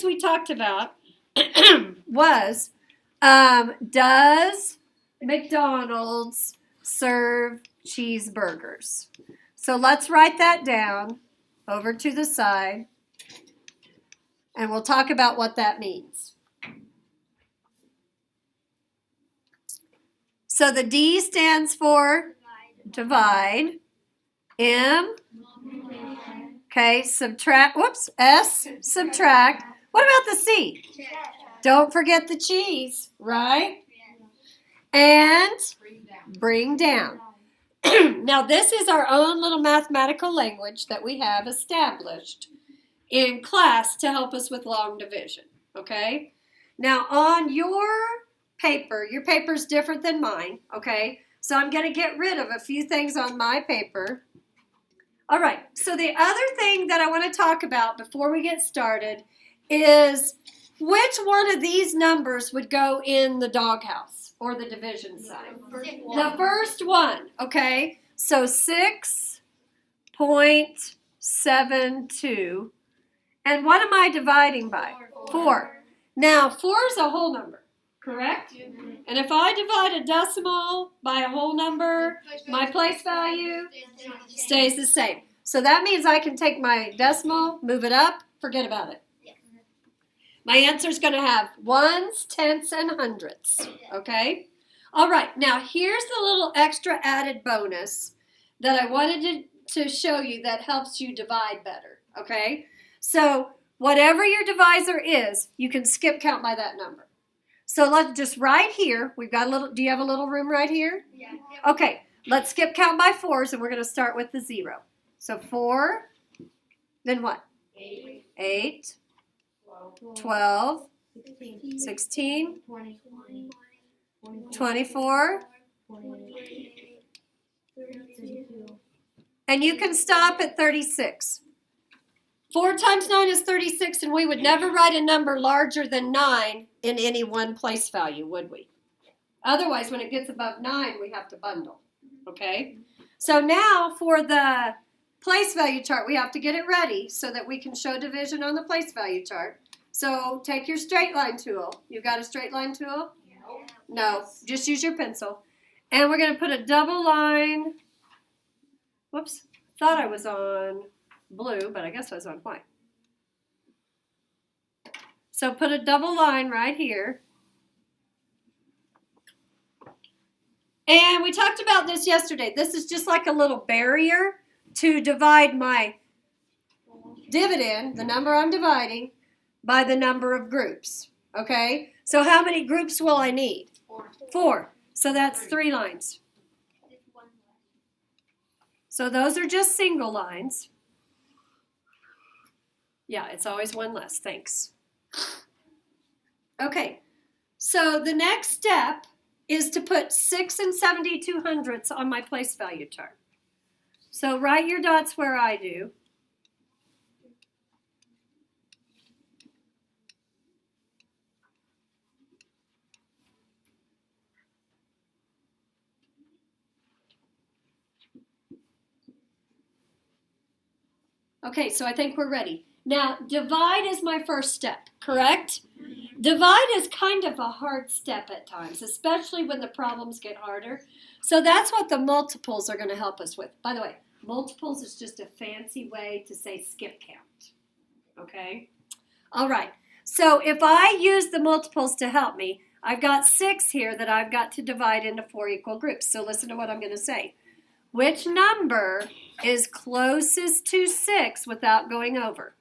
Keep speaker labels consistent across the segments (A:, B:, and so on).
A: we talked about was, does McDonald's serve cheeseburgers? So let's write that down over to the side, and we'll talk about what that means. So the D stands for divide. M, okay, subtract, whoops, S, subtract. What about the C? Don't forget the cheese, right? And bring down. Now this is our own little mathematical language that we have established in class to help us with long division, okay? Now on your paper's different than mine, okay? So I'm going to get rid of a few things on my paper. All right, so the other thing that I want to talk about before we get started is which one of these numbers would go in the doghouse or the division sign? The first one, okay? So 6.72. And what am I dividing by? 4. Now, 4 is a whole number, correct? And if I divide a decimal by a whole number, my place value stays the same. So that means I can take my decimal, move it up, forget about it. My answer is going to have ones, tenths, and hundredths, okay? All right, now here's the little extra added bonus that I wanted to show you that helps you divide better, okay? So whatever your divisor is, you can skip count by that number. So let's just right here, we've got a little, do you have a little room right here?
B: Yeah.
A: Okay, let's skip count by 4s, and we're going to start with the 0. So 4, then what? 8, 12, 16, 24, and you can stop at 36. 4 times 9 is 36, and we would never write a number larger than 9 in any one place value, would we? Otherwise, when it gets above 9, we have to bundle, okay? So now for the place value chart, we have to get it ready so that we can show division on the place value chart. So take your straight line tool. You got a straight line tool? No, just use your pencil. And we're going to put a double line. Whoops, thought I was on blue, but I guess I was on white. So put a double line right here. And we talked about this yesterday. This is just like a little barrier to divide my dividend, the number I'm dividing, by the number of groups. Okay? So how many groups will I need? 4. So that's 3 lines. So those are just single lines. Yeah, it's always one less. Thanks. Okay, so the next step is to put 6 and 72/100ths on my place value chart. So write your dots where I do. Okay, so I think we're ready. Now, divide is my first step, correct? Divide is kind of a hard step at times, especially when the problems get harder. So that's what the multiples are going to help us with. By the way, multiples is just a fancy way to say skip count, okay? All right, so if I use the multiples to help me, I've got 6 here that I've got to divide into 4 equal groups. So listen to what I'm going to say. Which number is closest to 6 without going over?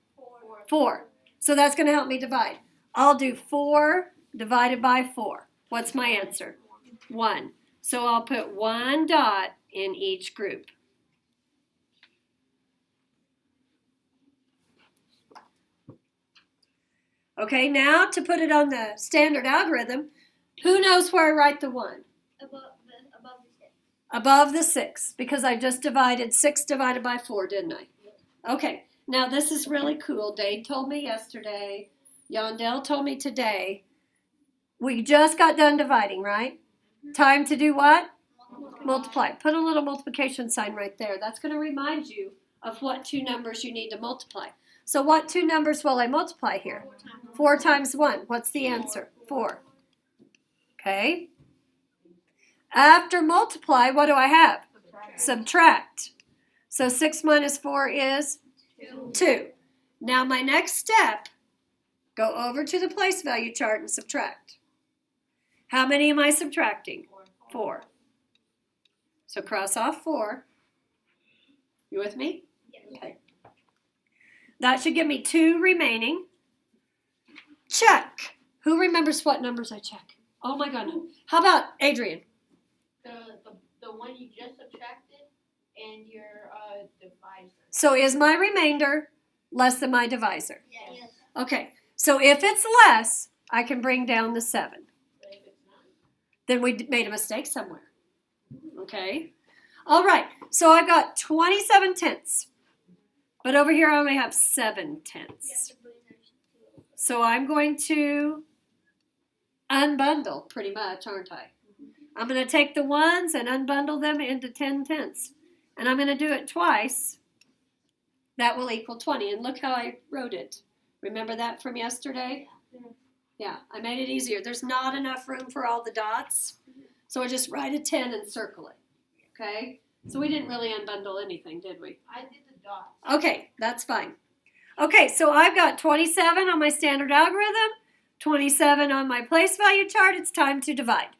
A: 4. So that's going to help me divide. I'll do 4 divided by 4. What's my answer? 1. So I'll put 1 dot in each group. Okay, now to put it on the standard algorithm, who knows where I write the 1? Above the 6, because I just divided 6 divided by 4, didn't I? Okay, now this is really cool. Dade told me yesterday, Yondell told me today. We just got done dividing, right? Time to do what? Multiply. Put a little multiplication sign right there. That's going to remind you of what 2 numbers you need to multiply. So what two numbers will I multiply here? 4 times 1. What's the answer? 4. Okay. After multiply, what do I have? Subtract. So 6 minus 4 is 2. Now my next step, go over to the place value chart and subtract. How many am I subtracting? 4. So cross off 4. You with me? Okay. That should give me 2 remaining. Check. Who remembers what numbers I check? Oh my goodness. How about Adrian?
B: The one you just subtracted and your divisor.
A: So is my remainder less than my divisor?
B: Yes.
A: Okay. So if it's less, I can bring down the 7.
B: But if it's not,
A: Then we made a mistake somewhere. Okay. All right. So I've got 27 tenths. But over here I only have 7 tenths. So I'm going to unbundle pretty much, aren't I? I'm going to take the ones and unbundle them into 10 tenths. And I'm going to do it twice. That will equal 20. And look how I wrote it. Remember that from yesterday? Yeah, I made it easier. There's not enough room for all the dots. So I just write a 10 and circle it. Okay? So we didn't really unbundle anything, did we?
B: I did the dots.
A: Okay, that's fine. Okay, so I've got 27 on my standard algorithm, 27 on my place value chart. It's time to divide.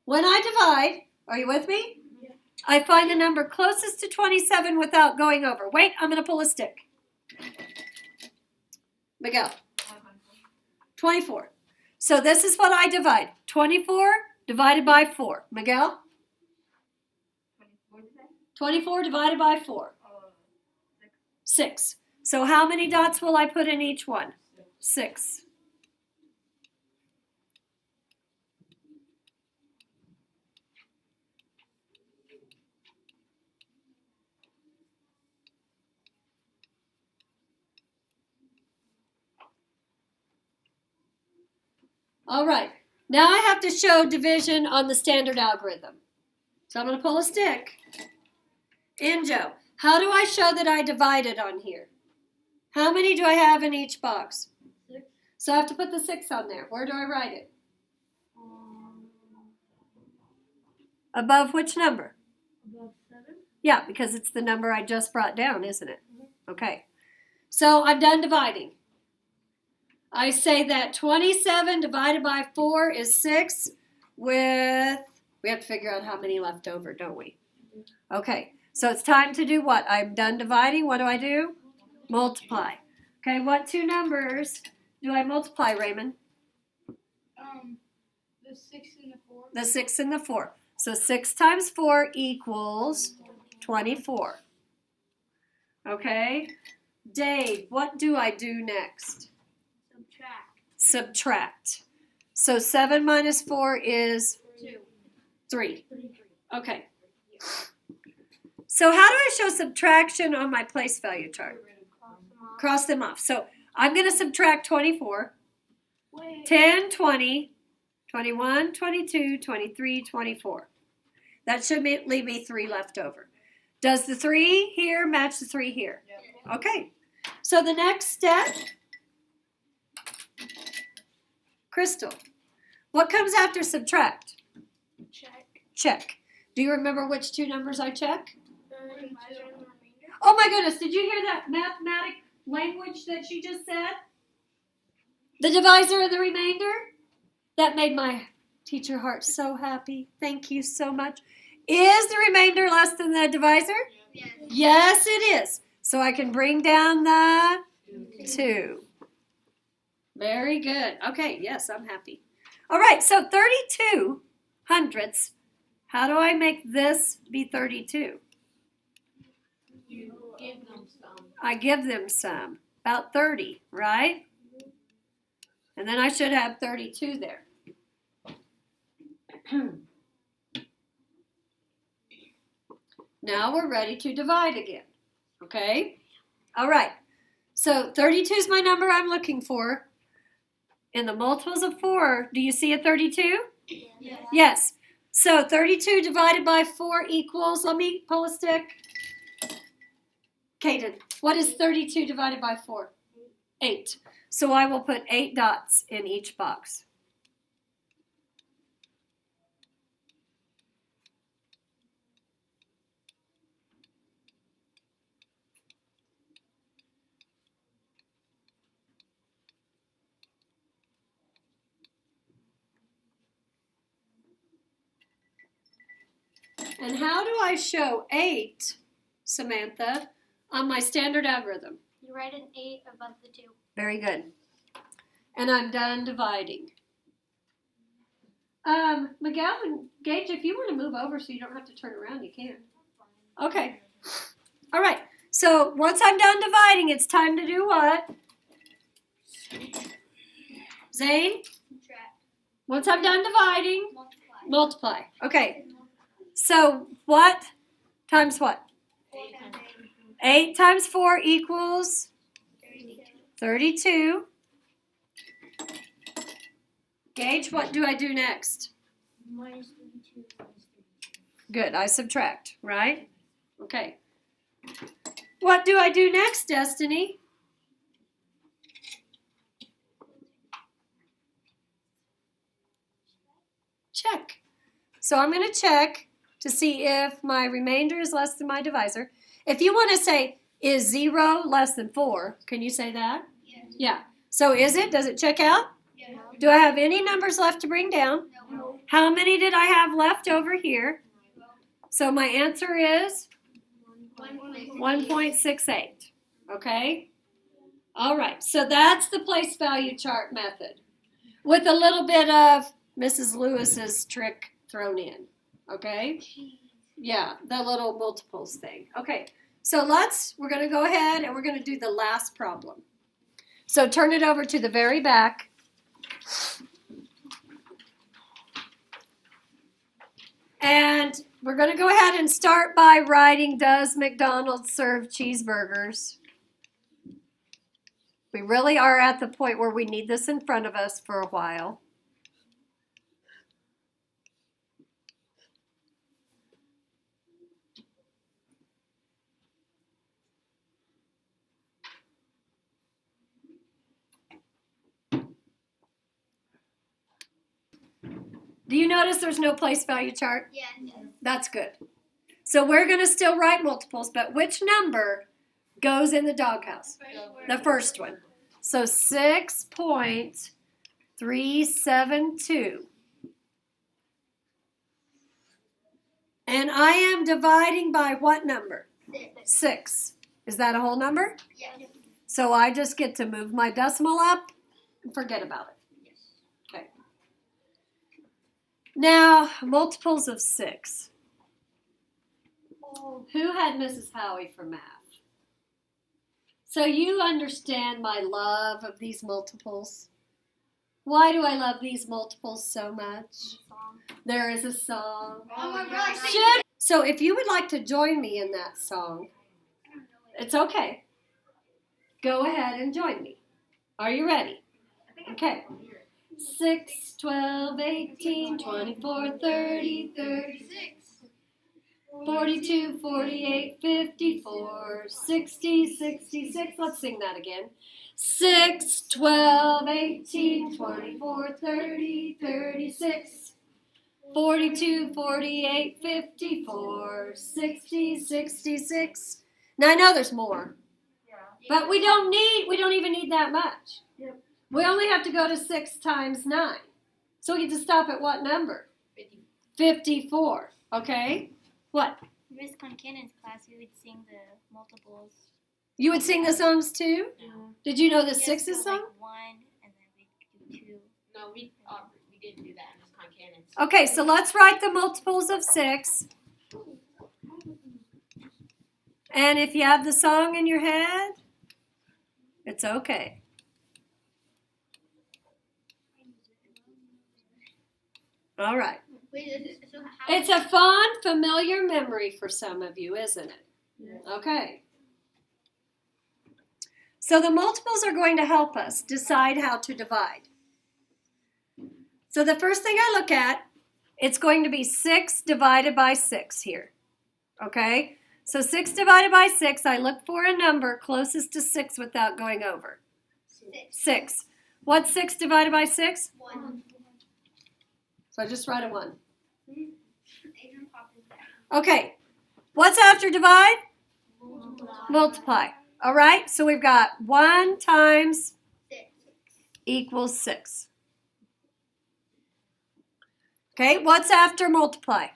A: When I divide, are you with me?
B: Yeah.
A: I find the number closest to 27 without going over. Wait, I'm going to pull a stick. Miguel. 24. So this is what I divide. 24 divided by 4. Miguel? 24 divided by 4. 6. So how many dots will I put in each one? 6. All right. Now I have to show division on the standard algorithm. So I'm going to pull a stick. Joe, how do I show that I divided on here? How many do I have in each box?
B: 6.
A: So I have to put the 6 on there. Where do I write it? Above which number?
B: Above 7.
A: Yeah, because it's the number I just brought down, isn't it? Okay. So I'm done dividing. I say that 27 divided by 4 is 6 with, we have to figure out how many left over, don't we? Okay, so it's time to do what? I'm done dividing. What do I do? Multiply. Okay, what two numbers do I multiply, Raymond?
B: The 6 and the 4.
A: The 6 and the 4. So 6 times 4 equals 24. Okay, Dave, what do I do next? Subtract. So 7 minus 4 is 3. Okay. So how do I show subtraction on my place value chart? Cross them off. So I'm going to subtract 24. 10, 20, 21, 22, 23, 24. That should leave me 3 left over. Does the 3 here match the 3 here? Okay. So the next step, Crystal, what comes after subtract? Check. Do you remember which two numbers I check? Oh my goodness, did you hear that mathematic language that she just said? The divisor and the remainder? That made my teacher heart so happy. Thank you so much. Is the remainder less than the divisor?
B: Yes.
A: Yes, it is. So I can bring down the 2. Very good. Okay, yes, I'm happy. All right, so 32 hundredths. How do I make this be 32?
B: You give them some.
A: I give them some. About 30, right? And then I should have 32 there. Now we're ready to divide again. Okay? All right. So 32 is my number I'm looking for. In the multiples of 4, do you see a 32?
B: Yes.
A: Yes. So 32 divided by 4 equals, let me pull a stick. Kaden, what is 32 divided by 4? 8. So I will put 8 dots in each box. And how do I show 8, Samantha, on my standard algorithm?
C: You write an 8 above the 2.
A: Very good. And I'm done dividing. Miguel and Gage, if you want to move over so you don't have to turn around, you can. Okay. All right. So once I'm done dividing, it's time to do what? Zane?
C: Subtract.
A: Once I'm done dividing,
C: Multiply.
A: multiply. Okay. So what times what?
C: 4 times
A: 8 times 4 equals
C: 32.
A: 32. Gage, what do I do next?
C: Minus 32 minus 32.
A: Good, I subtract, right? Okay. What do I do next, Destiny? Check. So I'm going to check to see if my remainder is less than my divisor. If you want to say, is 0 less than 4, can you say that?
C: Yes.
A: Yeah. So is it? Does it check out?
C: Yes.
A: Do I have any numbers left to bring down?
C: No.
A: How many did I have left over here? So my answer is 1.68. Okay? All right. So that's the place value chart method with a little bit of Mrs. Lewis's trick thrown in. Okay? Yeah, the little multiples thing. Okay. So we're going to go ahead and we're going to do the last problem. So turn it over to the very back. And we're going to go ahead and start by writing, does McDonald's serve cheeseburgers? We really are at the point where we need this in front of us for a while. Do you notice there's no place value chart?
C: Yes.
A: That's good. So we're going to still write multiples, but which number goes in the doghouse? The first one. So 6.372. And I am dividing by what number? 6. Is that a whole number?
C: Yes.
A: So I just get to move my decimal up and forget about it. Okay. Now, multiples of 6. Who had Mrs. Howie for math? So you understand my love of these multiples. Why do I love these multiples so much? There is a song.
C: Oh my gosh.
A: So if you would like to join me in that song, it's okay. Go ahead and join me. Are you ready? Okay. 6, 12, 18, 24, 30, 36. 42, 48, 54, 60, 66. Let's sing that again. 6, 12, 18, 24, 30, 36. 42, 48, 54, 60, 66. Now I know there's more. But we don't even need that much.
C: Yep.
A: We only have to go to 6 times 9. So we get to stop at what number? 54. Okay? What?
C: Miss Concannon's class, we would sing the multiples.
A: You would sing the songs too?
C: Yeah.
A: Did you know the
C: Yes,
A: sixes
C: so,
A: song?
C: like 1, and then we do 2.
B: No, we didn't do that in Miss Concannon's.
A: Okay, so let's write the multiples of 6. And if you have the song in your head, it's okay. All right. It's a fond, familiar memory for some of you, isn't it?
C: Yeah.
A: Okay. So the multiples are going to help us decide how to divide. So the first thing I look at, it's going to be 6 divided by 6 here. Okay? So 6 divided by 6, I look for a number closest to 6 without going over. 6. What's 6 divided by 6?
B: 1.
A: So I just write a 1. Okay. What's after divide? Multiply. All right, so we've got 1 times
B: 6.
A: equals 6. Okay, what's after multiply?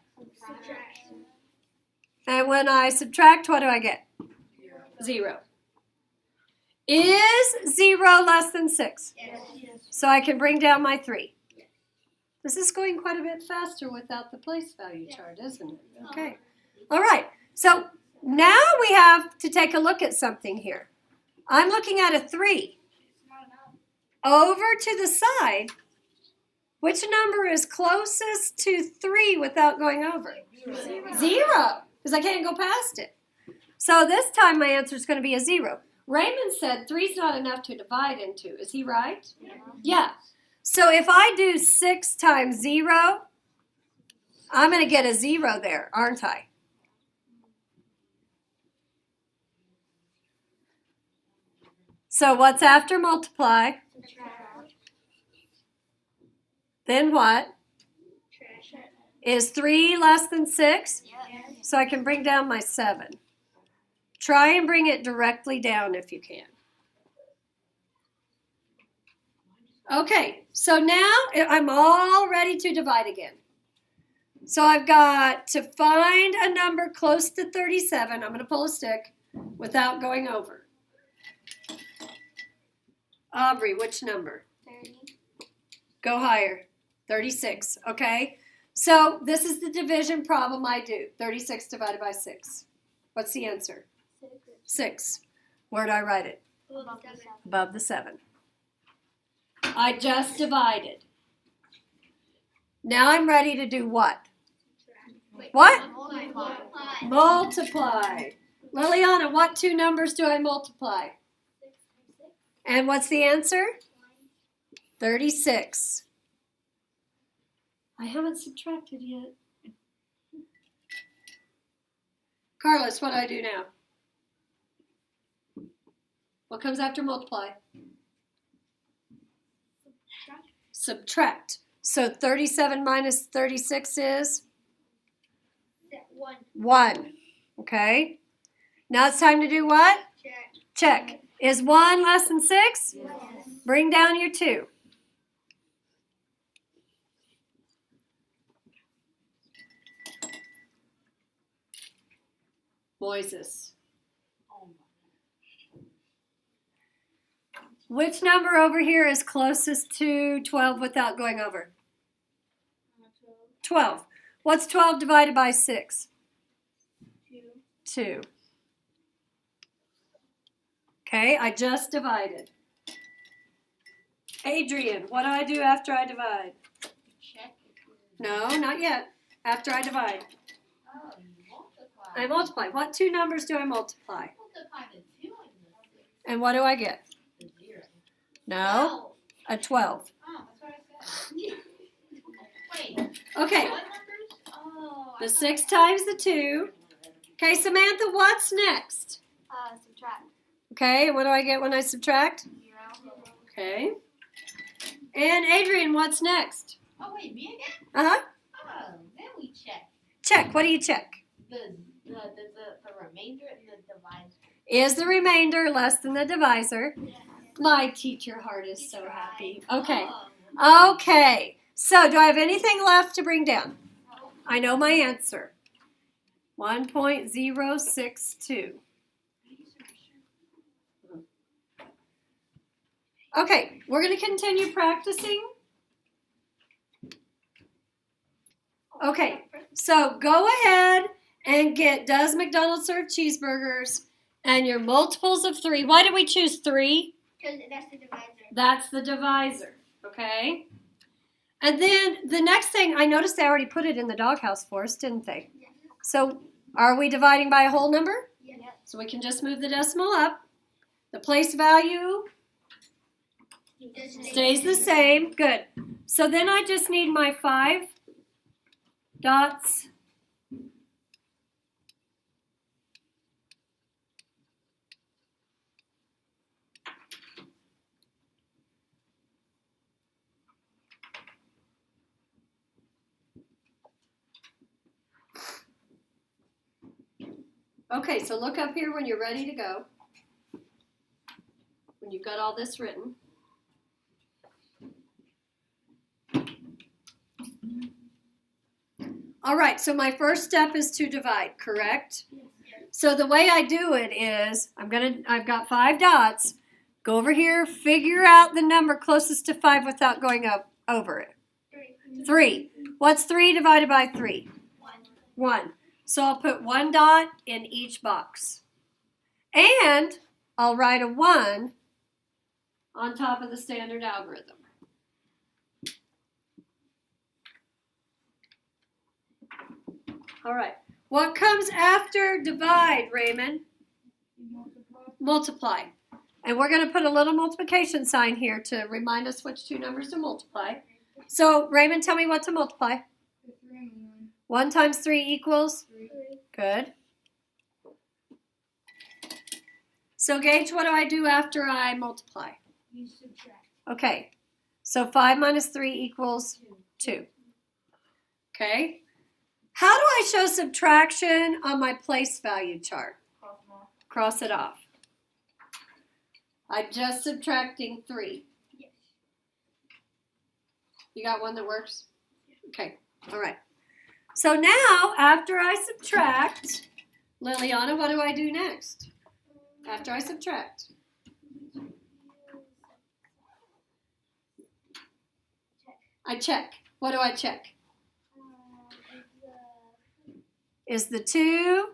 A: And when I subtract, what do I get? 0. Is 0 less than 6?
B: Yes.
A: So I can bring down my 3. This is going quite a bit faster without the place value chart, isn't it? Okay. All right, so now we have to take a look at something here. I'm looking at a 3. Over to the side, which number is closest to 3 without going over? 0, because I can't go past it. So this time my answer is going to be a 0. Raymond said 3 is not enough to divide into. Is he right? Yeah. So if I do 6 times 0, I'm going to get a 0 there, aren't I? So what's after multiply? Then what? Is 3 less than 6? So I can bring down my 7. Try and bring it directly down if you can. Okay, so now I'm all ready to divide again. So I've got to find a number close to 37. I'm going to pull a stick without going over. Aubrey, which number?
C: 30.
A: Go higher. 36, okay? So this is the division problem I do. 36 divided by 6. What's the answer? 6. Where do I write it? Above the 7. I just divided. Now I'm ready to do what? What? Multiply. Liliana, what 2 numbers do I multiply? And what's the answer? 36. I haven't subtracted yet. Carlos, what do I do now? What comes after multiply? Subtract. So 37 minus 36 is? 1. Okay. Now it's time to do what? Check. Is 1 less than 6?
B: Yes.
A: Bring down your 2. Moises. Which number over here is closest to 12 without going over? 12. What's 12 divided by 6? 2. Okay, I just divided. Adrian, what do I do after I divide?
B: Check.
A: No, not yet. After I divide.
B: Oh, you multiply.
A: I multiply. What 2 numbers do I multiply?
B: Multiply the 2 and the
A: And what do I get?
B: 0.
A: No, a 12.
B: Oh, that's what I said. Wait.
A: Okay,
B: What numbers? Oh.
A: the 6 times the 2. Okay, Samantha, what's next?
C: Subtract.
A: Okay, what do I get when I subtract?
C: 0.
A: Okay. And Adrian, what's next?
B: Oh, wait, me again?
A: Uh-huh.
B: Oh, then we check.
A: Check. What do you check?
B: The remainder and the divisor.
A: Is the remainder less than the divisor? My teacher heart is so happy. Okay. Okay. So do I have anything left to bring down? I know my answer. 1.062. Okay, we're going to continue practicing. Okay, so go ahead and get, does McDonald's serve cheeseburgers? And your multiples of 3. Why did we choose 3?
C: Because that's the divisor.
A: That's the divisor, okay? And then the next thing, I noticed they already put it in the doghouse for us, didn't they?
C: Yes.
A: So are we dividing by a whole number?
C: Yes.
A: So we can just move the decimal up. The place value stays the same. Good. So then I just need my 5 dots Okay, so look up here when you're ready to go. When you've got all this written. All right, so my first step is to divide, correct? So the way I do it is, I've got 5 dots. Go over here, figure out the number closest to 5 without going over it. 3. What's 3 divided by 3? 1. So I'll put 1 dot in each box. And I'll write a 1 on top of the standard algorithm. All right. What comes after divide, Raymond? Multiply. And we're going to put a little multiplication sign here to remind us which 2 numbers to multiply. So, Raymond, tell me what to multiply. 1 times 3 equals?
C: 3.
A: Good. So, Gage, what do I do after I multiply?
C: You subtract.
A: Okay. So, 5 minus 3 equals 2. Okay. How do I show subtraction on my place value chart? Cross it off. I'm just subtracting 3.
C: Yes.
A: You got one that works? Okay. All right. So now, after I subtract, Liliana, what do I do next? After I subtract. I check. What do I check? Is the 2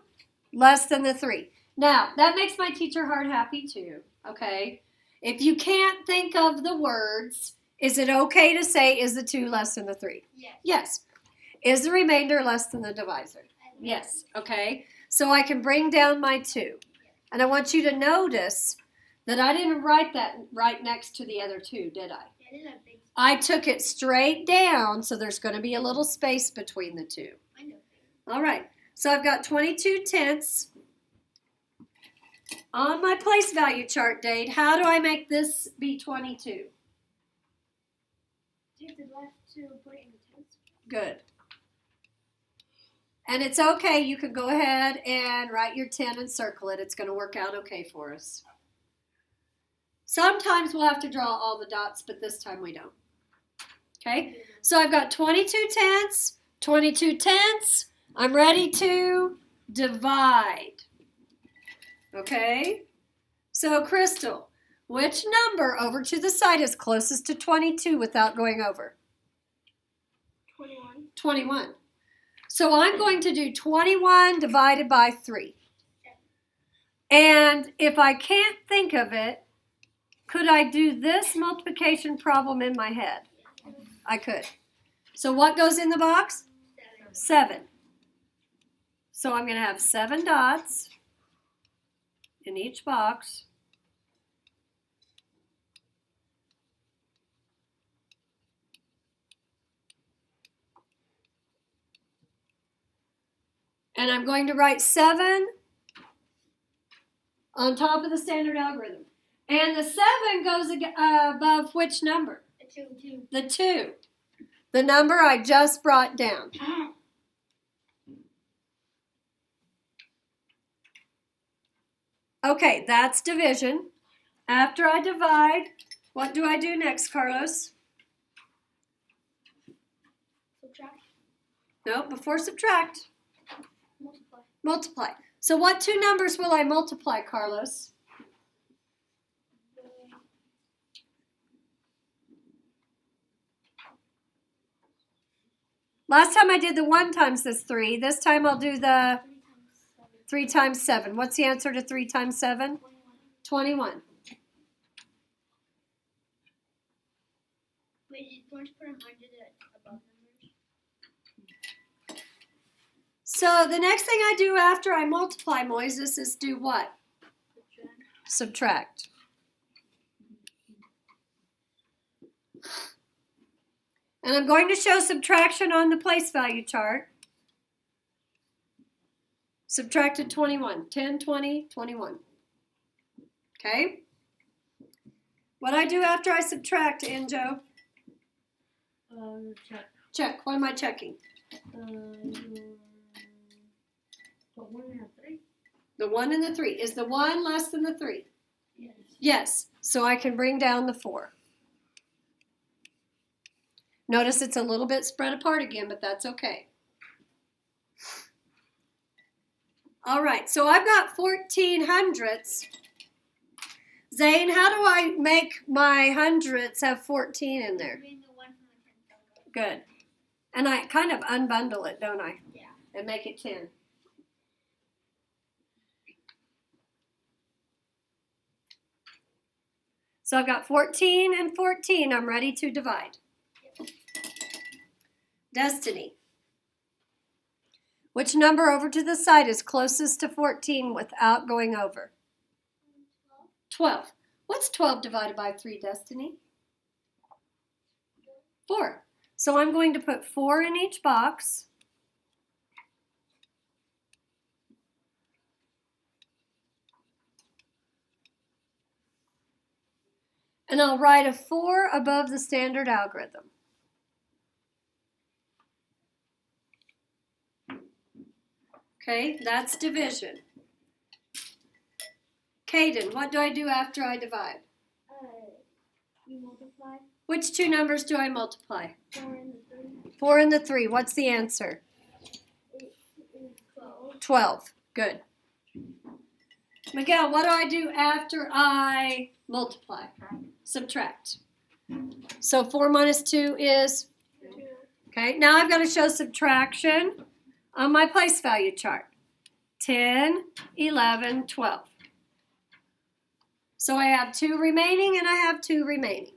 A: less than the 3? Now, that makes my teacher heart happy too, okay? If you can't think of the words, is it okay to say, is the 2 less than the 3?
C: Yes.
A: Yes. Is the remainder less than the divisor? Yes, okay? So I can bring down my 2. And I want you to notice that I didn't write that right next to the other 2, did I? I took it straight down, so there's going to be a little space between the 2.
C: I know.
A: All right, so I've got 22 tenths. On my place value chart, Dade, how do I make this be 22?
C: Take the left to put it in the tens.
A: Good. And it's okay, you can go ahead and write your 10 and circle it. It's going to work out okay for us. Sometimes we'll have to draw all the dots, but this time we don't. Okay, so I've got 22 tenths, 22 tenths. I'm ready to divide. Okay, so Crystal, which number over to the side is closest to 22 without going over?
C: 21.
A: 21. So I'm going to do 21 divided by 3. And if I can't think of it, could I do this multiplication problem in my head? I could. So what goes in the box? 7. So I'm going to have 7 dots in each box. And I'm going to write 7 on top of the standard algorithm. And the 7 goes above which number?
C: The 2.
A: The 2. The number I just brought down. Okay, that's division. After I divide, what do I do next, Carlos?
C: Subtract.
A: No, before subtract.
C: Multiply.
A: Multiply. So what 2 numbers will I multiply, Carlos? Last time I did the 1 times this 3. This time I'll do the 3 times 7. What's the answer to 3 times 7? 21.
C: Wait, don't you put them under the above numbers?
A: So the next thing I do after I multiply, Moises, is do what? Subtract. And I'm going to show subtraction on the place value chart. Subtracted 21. 10, 20, 21. Okay? What I do after I subtract, Anjo?
B: Check.
A: Check. What am I checking?
B: Put 1 and 3.
A: The 1 and the 3. Is the 1 less than the 3?
B: Yes.
A: Yes. So I can bring down the 4. Notice it's a little bit spread apart again, but that's okay. All right, so I've got 14 hundredths. Zane, how do I make my hundredths have 14 in there? Good. And I kind of unbundle it, don't I?
C: Yeah.
A: And make it 10. So I've got 14 and 14. I'm ready to divide. Destiny. Which number over to the side is closest to 14 without going over? 12. What's 12 divided by 3, Destiny? 4. So I'm going to put 4 in each box. And I'll write a 4 above the standard algorithm. Okay, that's division. Caden, what do I do after I divide?
C: You multiply
A: Which 2 numbers do I multiply?
C: 4 and 3.
A: 4 and the 3. What's the answer?
C: It is 12.
A: 12. Good. Miguel, what do I do after I multiply? Subtract. So 4 minus 2 is?
C: 2.
A: Okay, now I've got to show subtraction on my place value chart. 10, 11, 12. So I have 2 remaining and I have 2 remaining.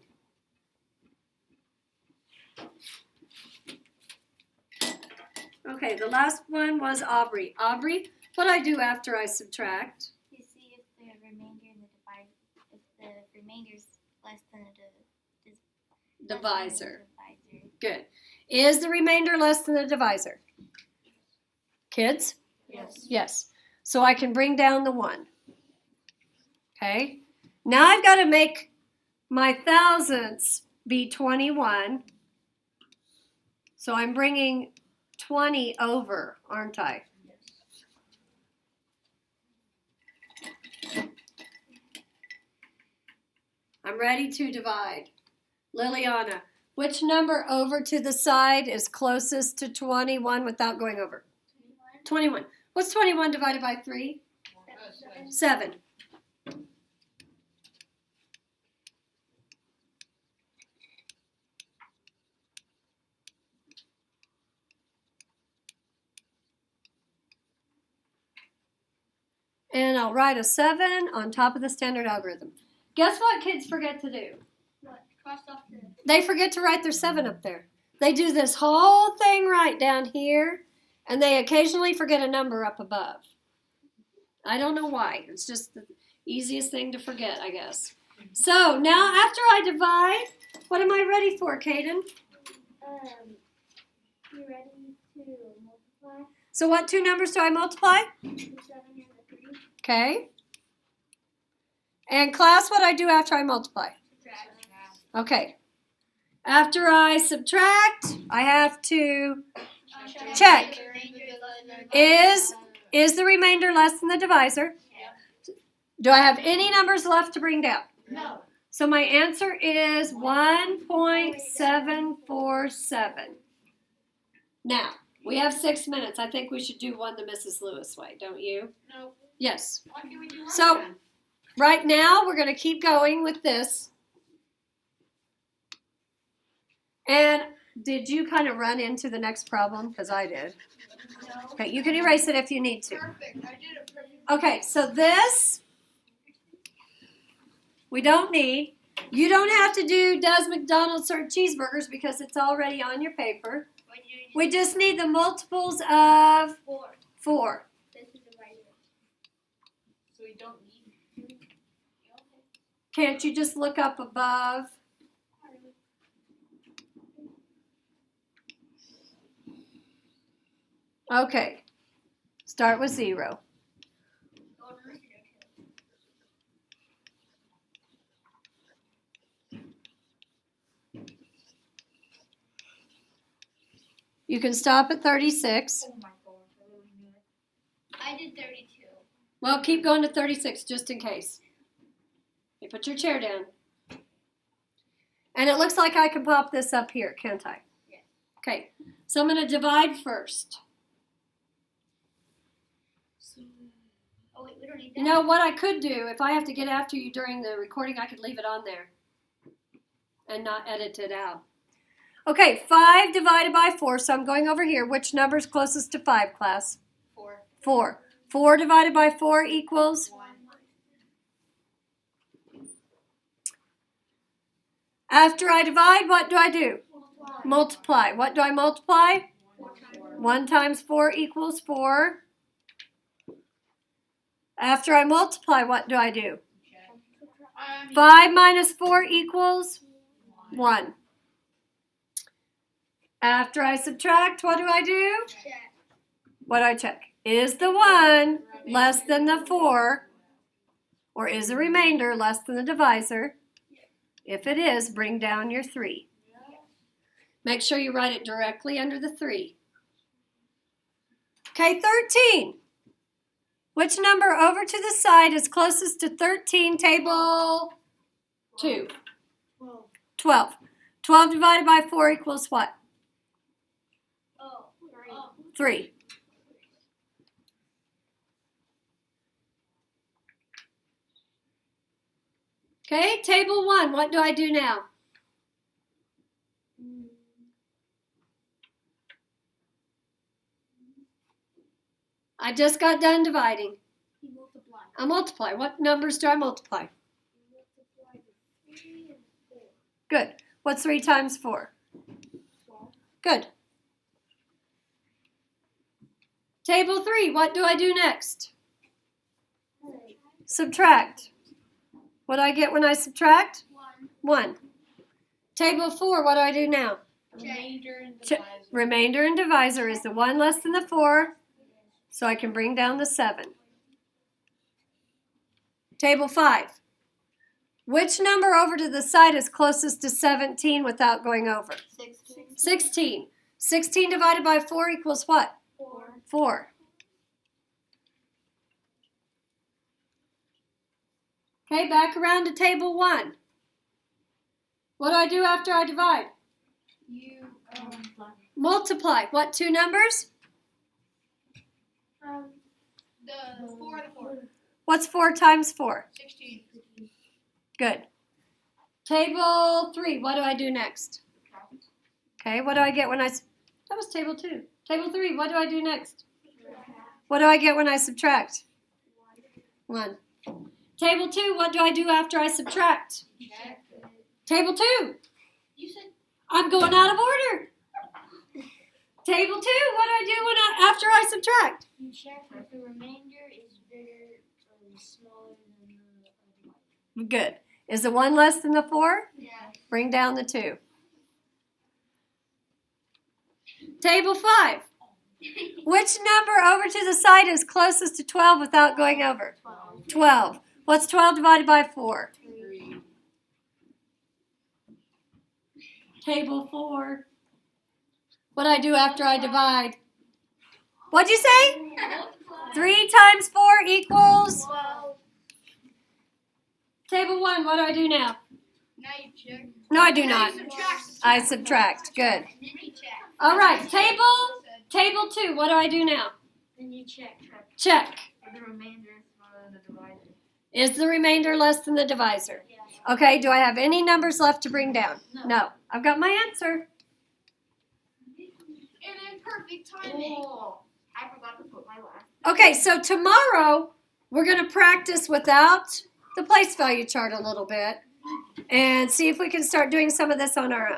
A: Okay, the last one was Aubrey. Aubrey, what do I do after I subtract?
C: You see if the remainder in the divide, if the remainder is less than the
A: Divisor.
C: divisor.
A: Good. Is the remainder less than the divisor? Kids?
B: Yes.
A: Yes. So I can bring down the 1. Okay. Now I've got to make my thousandths be 21. So I'm bringing 20 over, aren't I? I'm ready to divide. Liliana, which number over to the side is closest to 21 without going over? 21. What's 21 divided by 3? 7. And I'll write a 7 on top of the standard algorithm. Guess what kids forget to do?
C: What? Cross off the.
A: They forget to write their 7 up there. They do this whole thing right down here, and they occasionally forget a number up above. I don't know why. It's just the easiest thing to forget, I guess. So now after I divide, what am I ready for, Caden?
C: You ready to multiply?
A: So what 2 numbers do I multiply?
C: The 7 and the 3.
A: Okay. And class, what do I do after I multiply?
C: Subtract.
A: Okay. After I subtract, I have to check. Is the remainder less than the divisor? Do I have any numbers left to bring down?
B: No.
A: So my answer is 1.747. Now, we have 6 minutes. I think we should do one the Mrs. Lewis way, don't you?
B: No.
A: Yes.
B: Why can't we do one
A: So-
B: then?
A: Right now, we're going to keep going with this. And did you kind of run into the next problem? Because I did.
C: No.
A: Okay, you can erase it if you need to.
B: Perfect. I did it perfect.
A: Okay, so this we don't need. You don't have to do does McDonald's serve cheeseburgers because it's already on your paper. We just need the multiples of
C: 4.
A: 4.
C: This is the right one.
B: So we don't need.
A: Can't you just look up above? Okay, start with 0. You can stop at 36.
B: Oh my gosh, I really knew it.
C: I did 32.
A: Well, keep going to 36 just in case. You put your chair down. And it looks like I can pop this up here, can't I?
C: Yes.
A: Okay, so I'm going to divide first.
C: Oh wait, we don't need that.
A: You know what I could do, if I have to get after you during the recording, I could leave it on there and not edit it out. Okay, 5 divided by 4, so I'm going over here. Which number is closest to 5, class?
B: 4.
A: 4. 4 divided by 4 equals?
B: 1.
A: After I divide, what do I do? Multiply. What do I multiply? 1 times 4 equals 4. After I multiply, what do I do? 5 minus 4 equals 1. After I subtract, what do I do?
C: Check.
A: What do I check? Is the 1 less than the 4, or is the remainder less than the divisor? If it is, bring down your 3. Make sure you write it directly under the 3. Okay, 13. Which number over to the side is closest to 13, table 2? 12. 12 divided by 4 equals what?
C: Oh,
A: 3. Okay, table 1, what do I do now? I just got done dividing.
C: you multiply.
A: I multiply. What numbers do I multiply?
C: You multiply the 3 and 4.
A: Good. What's 3 times 4?
C: 12.
A: Good. Table 3, what do I do next? Subtract. What do I get when I subtract? 1. Table 4, what do I do now?
B: Remainder and
A: Check.
B: divisor.
A: Remainder and divisor is the 1 less than the 4, so I can bring down the 7. Table 5. Which number over to the side is closest to 17 without going over?
C: 16.
A: 16. 16 divided by 4 equals what?
C: 4.
A: 4. Okay, back around to table 1. What do I do after I divide?
B: You
A: Multiply. What 2 numbers?
B: the 4.
A: What's 4 times 4?
B: 16.
A: Good. Table 3, what do I do next? Okay, what do I get when that was table 2. Table 3, what do I do next? What do I get when I subtract? 1. Table 2, what do I do after I subtract?
B: Check.
A: Table 2,
B: You said
A: I'm going out of order. Table 2, what do I do after I subtract?
C: You check if the remainder is bigger or smaller than the
A: Good. Is the 1 less than the 4?
C: Yeah.
A: Bring down the 2. Table 5. Which number over to the side is closest to 12 without going over? 12. What's 12 divided by 4?
B: 3.
A: Table 4. What do I do after I divide? What'd you say? 3 times 4 equals?
C: 12.
A: Table 1, what do I do now?
B: Now you check.
A: No, I do
B: Now
A: not.
B: you subtract.
A: I subtract. Good.
C: Then you check.
A: All right, table 2, what do I do now?
C: Then you check.
A: Check.
C: For the remainder is smaller than the divisor.
A: Is the remainder less than the divisor?
C: Yeah.
A: Okay, do I have any numbers left to bring down? No. I've got my answer.
B: And then perfect timing.
C: Oh, I forgot to put my last.
A: Okay, so tomorrow we're going to practice without the place value chart a little bit and see if we can start doing some of this on our own.